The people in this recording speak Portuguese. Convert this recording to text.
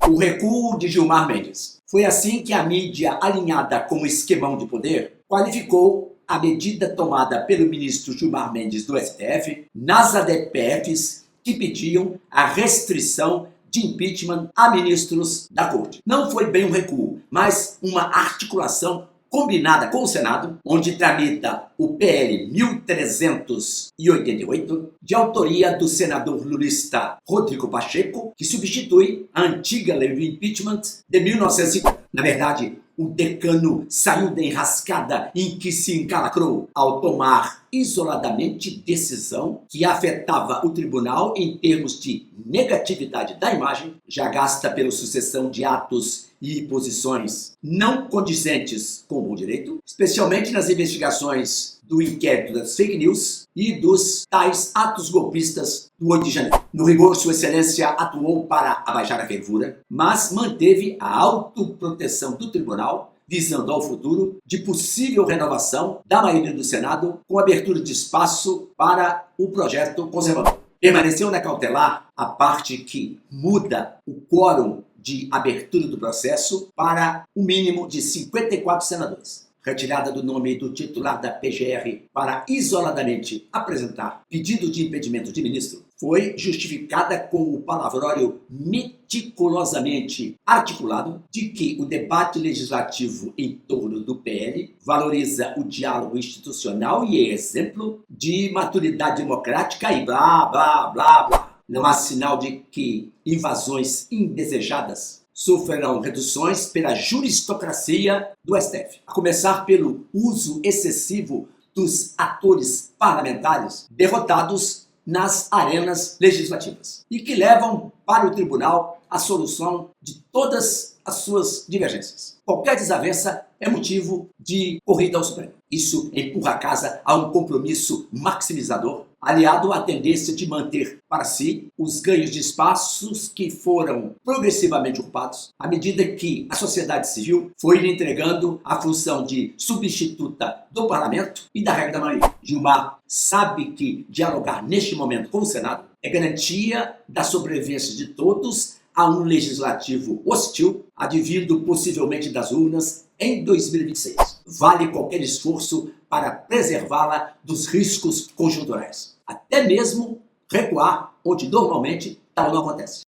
O recuo de Gilmar Mendes. Foi assim que a mídia, alinhada com o esquemão de poder, qualificou a medida tomada pelo ministro Gilmar Mendes do STF nas ADPFs que pediam a restrição de impeachment a ministros da Corte. Não foi bem um recuo, mas uma articulação combinada com o Senado, onde tramita o PL 1388, de autoria do senador lulista Rodrigo Pacheco, que substitui a antiga lei do impeachment de 1950. Na verdade, o decano saiu da enrascada em que se encalacrou ao tomar isoladamente decisão que afetava o tribunal em termos de negatividade da imagem, já gasta pela sucessão de atos e posições não condizentes com o bom direito, especialmente nas investigações do inquérito das fake news e dos tais atos golpistas do 8 de janeiro. No rigor, Sua Excelência atuou para abaixar a fervura, mas manteve a autoproteção do tribunal, visando ao futuro de possível renovação da maioria do Senado com abertura de espaço para o projeto conservador. Permaneceu na cautelar a parte que muda o quórum de abertura do processo para o mínimo de 54 senadores. Retirada do nome do titular da PGR para isoladamente apresentar pedido de impedimento de ministro, foi justificada com o palavrório meticulosamente articulado de que o debate legislativo em torno do PL valoriza o diálogo institucional e é exemplo de maturidade democrática e blá, blá, blá, blá. Não há sinal de que invasões indesejadas sofrerão reduções pela juristocracia do STF, a começar pelo uso excessivo dos atores parlamentares derrotados nas arenas legislativas e que levam para o tribunal a solução de todas as suas divergências. Qualquer desavença é motivo de corrida ao Supremo. Isso empurra a casa a um compromisso maximizador, aliado à tendência de manter para si os ganhos de espaços que foram progressivamente ocupados à medida que a sociedade civil foi lhe entregando a função de substituta do parlamento e da regra da maioria. Gilmar sabe que dialogar neste momento com o Senado é garantia da sobrevivência de todos a um legislativo hostil, advindo possivelmente das urnas em 2026. Vale qualquer esforço para preservá-la dos riscos conjunturais. Até mesmo recuar onde normalmente tal não acontece.